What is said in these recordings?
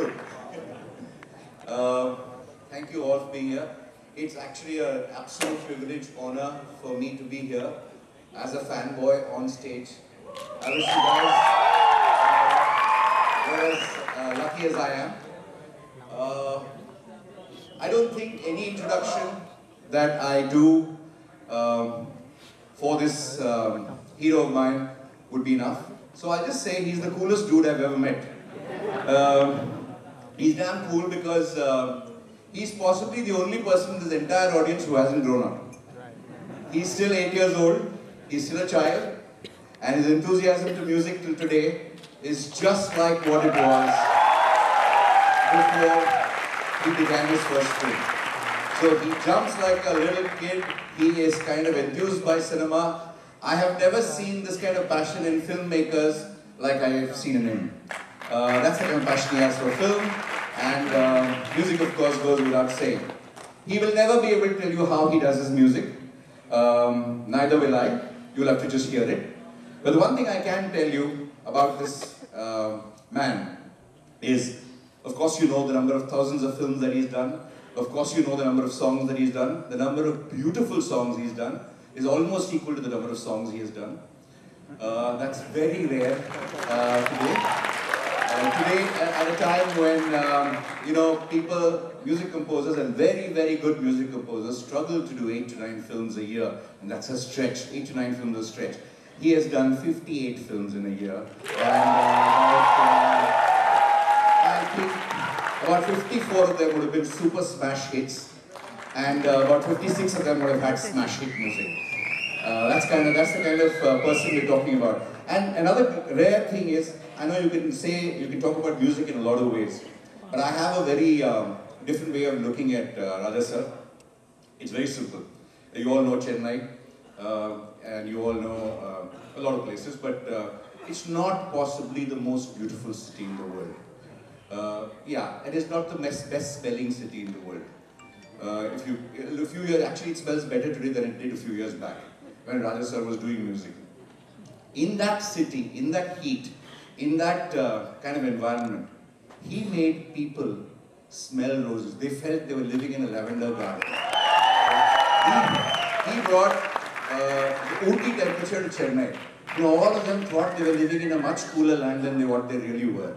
Good. Uh, Thank you all for being here. It's actually an absolute privilege, honor for me to be here as a fanboy on stage. I wish you guys were as lucky as I am. I don't think any introduction that I do for this hero of mine would be enough. So I'll just say he's the coolest dude I've ever met. He's damn cool because he's possibly the only person in this entire audience who hasn't grown up. He's still 8 years old, he's still a child, and his enthusiasm to music till today is just like what it was before he began his first film. So he jumps like a little kid, he is kind of enthused by cinema. I have never seen this kind of passion in filmmakers like I have seen in him. That's the kind of passion he has for film, and music of course goes without saying. He will never be able to tell you how he does his music, neither will I. You'll have to just hear it. But the one thing I can tell you about this man is, of course you know the number of thousands of films that he's done, of course you know the number of songs that he's done, the number of beautiful songs he's done is almost equal to the number of songs he has done. That's very rare today. Today, at a time when, you know, music composers and very, very good music composers struggle to do 8 to 9 films a year, and that's a stretch, 8 to 9 films is a stretch. He has done 58 films in a year, and I think about 54 of them would have been super smash hits, and about 56 of them would have had smash hit music. That's the kind of person we're talking about. And another rare thing is, I know you can talk about music in a lot of ways, but I have a very different way of looking at Raja sir. It's very simple. You all know Chennai, and you all know a lot of places, but it's not possibly the most beautiful city in the world. Yeah, it is not the best smelling city in the world. Actually it smells better today than it did a few years back, when Raja sir was doing music. In that city, in that heat, in that kind of environment, he made people smell roses. They felt they were living in a lavender garden. He brought the Ooty temperature to Chennai. You know, all of them thought they were living in a much cooler land than what they really were.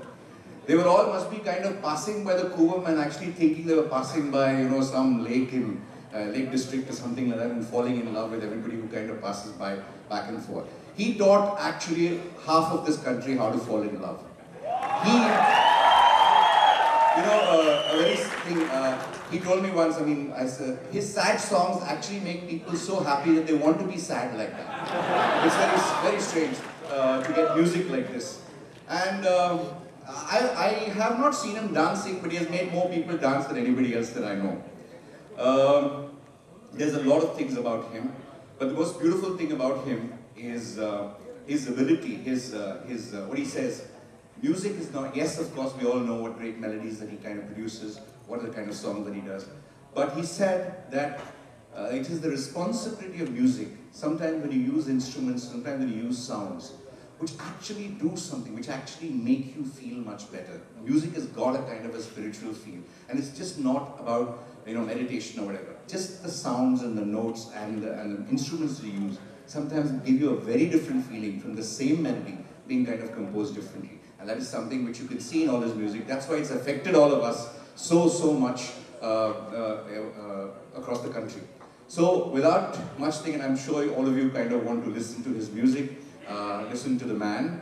They were all must be kind of passing by the Kuvam and actually thinking they were passing by, you know, some lake in Lake District or something like that, and falling in love with everybody who kind of passes by back and forth. He taught actually half of this country how to fall in love. He told me once, his sad songs actually make people so happy that they want to be sad like that. It's very, very strange to get music like this. And I have not seen him dancing, but he has made more people dance than anybody else that I know. There's a lot of things about him, but the most beautiful thing about him is his ability, what he says. Music is not, yes, of course, we all know what great melodies that he kind of produces, what are the kind of songs that he does. But he said that it is the responsibility of music, sometimes when you use instruments, sometimes when you use sounds, which actually do something, which actually make you feel much better. Music has got a kind of a spiritual feel. And it's just not about, you know, meditation or whatever. Just the sounds and the notes and the instruments you use sometimes give you a very different feeling from the same melody being kind of composed differently. And that is something which you can see in all his music. That's why it's affected all of us so much across the country. So without much thinking, I'm sure all of you kind of want to listen to his music, listen to the man.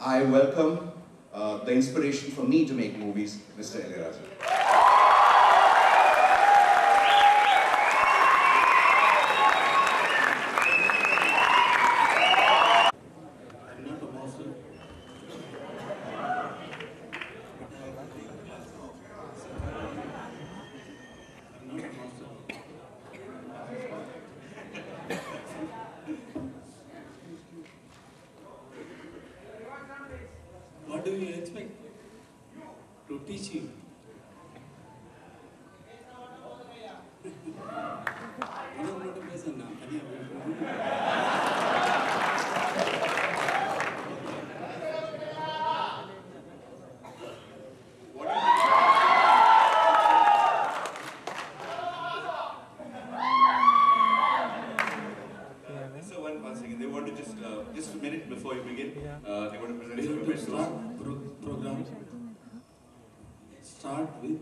I welcome the inspiration for me to make movies, Mr. Iyaiyaraaja. What do you expect to teach him? start with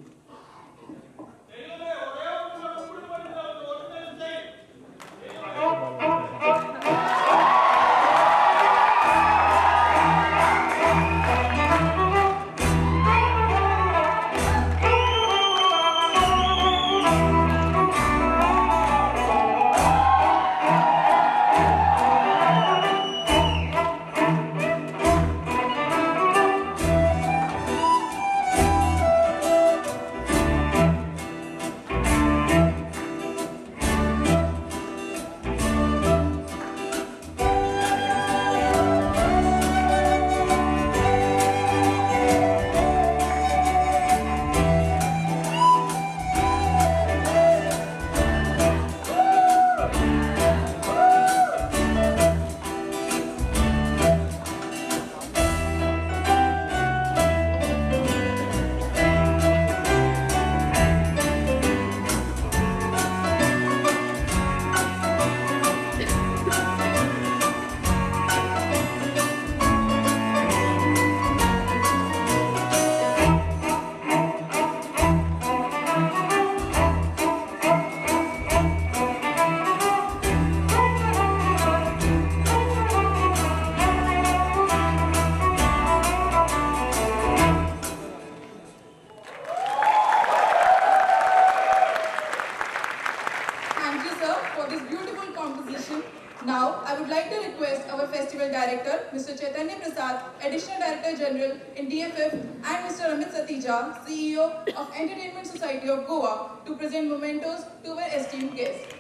Now, I would like to request our Festival Director, Mr. Chaitanya Prasad, Additional Director General in DFF, and Mr. Amit Satija, CEO of Entertainment Society of Goa, to present mementos to our esteemed guests.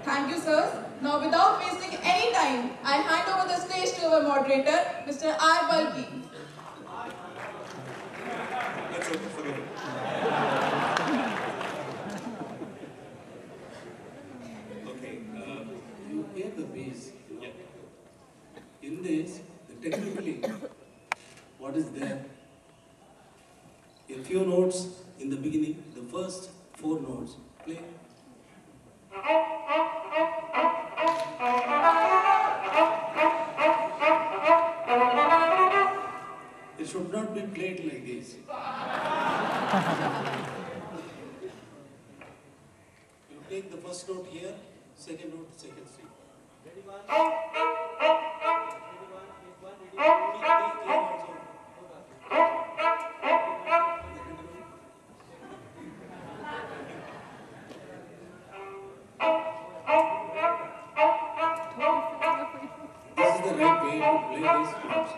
Thank you, sirs. Now, without wasting any time, I hand over the stage to our moderator, Mr. R. Balki. Let's open for it. okay. You hear the bass. Yeah. In this, technically, what is there? A few notes in the beginning. The first 4 notes. Play. It should not be played like this. You take the first note here, second note, second string. Ready, one? This is the right way to play these notes.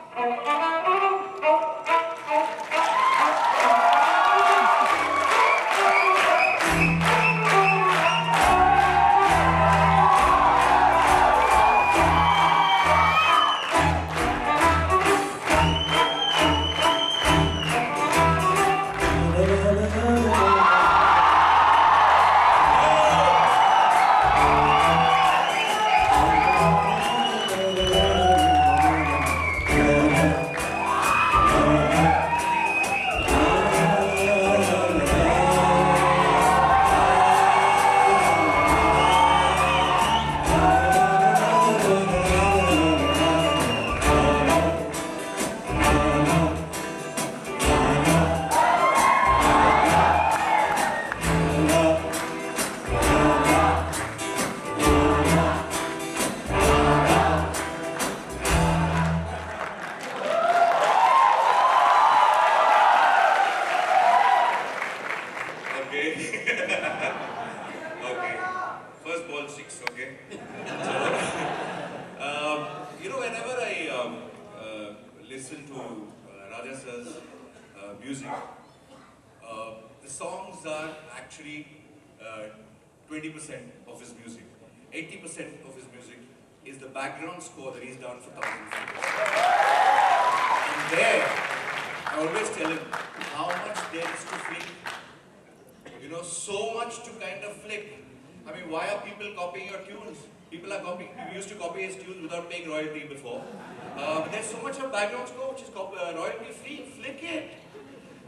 Okay. First ball 6, okay? You know, whenever I listen to Raja sir's music, the songs are actually 20% of his music. 80% of his music is the background score that he's done for thousands of years. And there, I always tell him how much there is to flick. You know, so much to kind of flick. I mean, why are people copying your tunes? People are copying, we used to copy his tunes without paying royalty before. But there's so much of background score which is royalty free, flick.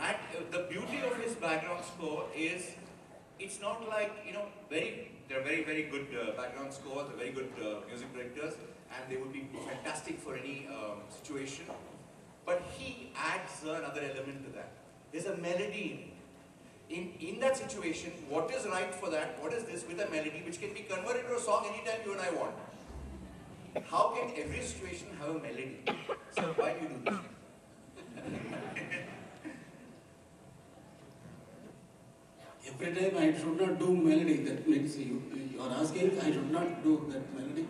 And the beauty of his background score is, it's not like, you know, they're very good background scores, they're very good music directors, and they would be fantastic for any situation. But he adds another element to that. There's a melody in that situation. What is right for that? What is this with a melody which can be converted to a song anytime you and I want? How can every situation have a melody? So why do you do this? Every time I should not do melody, that means you are asking I should not do that melody.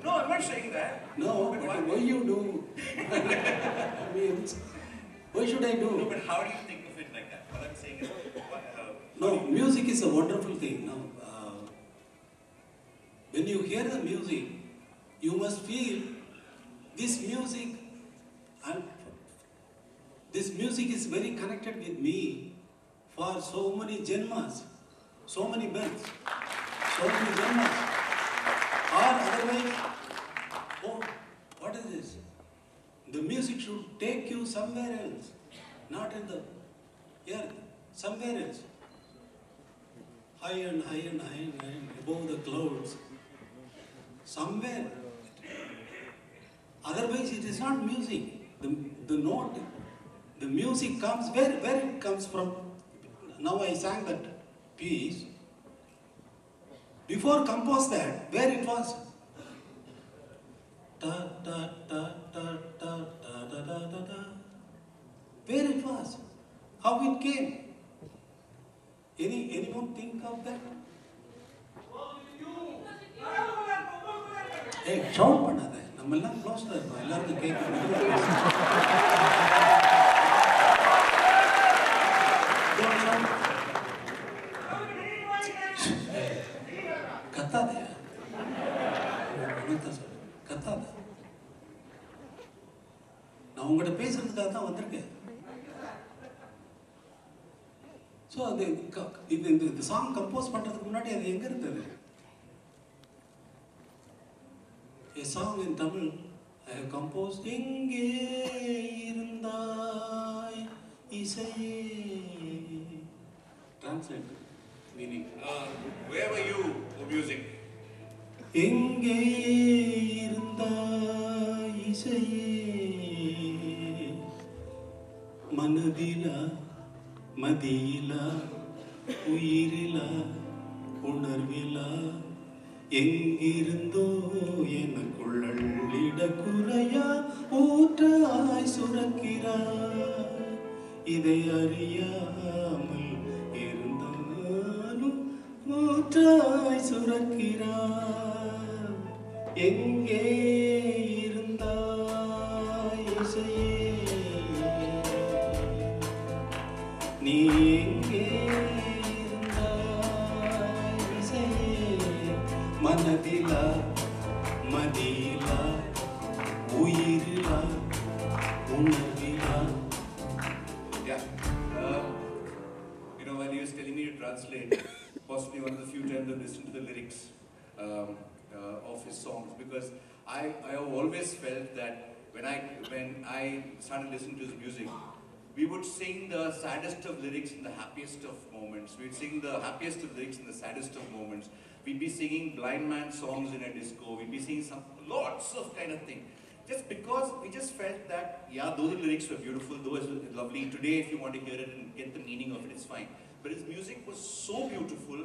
No, I'm not saying that. No, but why you do? I mean, why should I do? No, but how do you think of it like that? What I'm saying is, no, music is a wonderful thing. No, when you hear the music, you must feel this music, and this music is very connected with me for so many janmas, so many births, so many janmas. Or otherwise, oh, what is this? The music should take you somewhere else, not in the earth, somewhere else. High and high and high and high, above the clouds, somewhere. Otherwise, it is not music. The note, the music comes, where it comes from. Now I sang that piece. Before compose that, where it was? Da da da da da da da da da da. Where it was? How it came? Anyone think of that? Hey, shout பண்ணாத. நம்ம எல்லாம் க்ளோஸ்ல இருக்கோம். எல்லாருக்கும் கேட்கணும். கத்தாத. கத்தாத. நான் உங்கள்கிட்ட பேசுறதுக்காக தான் வந்திருக்கேன். ஸோ அது இந்த சாங் கம்போஸ் பண்ணுறதுக்கு முன்னாடி அது எங்கே இருந்தது? A song in Tamil I have composed. எங்கே இருந்தாய் இசையே. Translate meaning. Where were you for music? எங்கே இருந்தாய் இசையே. மனதிலா மதியிலா உயிரிலா உணர்விலா எங்கிருந்தோ எனக்குள்ளிட குறையா ஊற்றாய் சுரக்கிறாய். இதை அறியாமல் இருந்தாலும் ஊற்றாய் சுரக்கிறாய். எங்கே இருந்தாய் இசையே. நீ எங்கே இருந்தாய் இசையே. மனதிலா மதியிலா உயிரிலா உணர்விலா. Yeah. You know, when he was telling me to translate, possibly one of the few times I've listened to the lyrics of his songs, because I have always felt that when I started listening to his music, we would sing the saddest of lyrics in the happiest of moments. We'd sing the happiest of lyrics in the saddest of moments. We'd be singing blind man songs in a disco. We'd be singing lots of kind of thing. Just because we just felt that, yeah, those lyrics were beautiful, those were lovely. Today, if you want to hear it and get the meaning of it, it's fine. But his music was so beautiful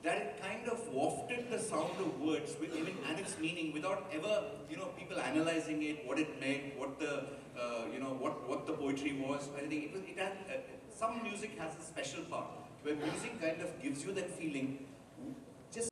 that it kind of wafted the sound of words and its meaning without ever, you know, people analyzing it, what it meant, what the, what the poetry was. I think it had, some music has a special part where music kind of gives you that feeling. Just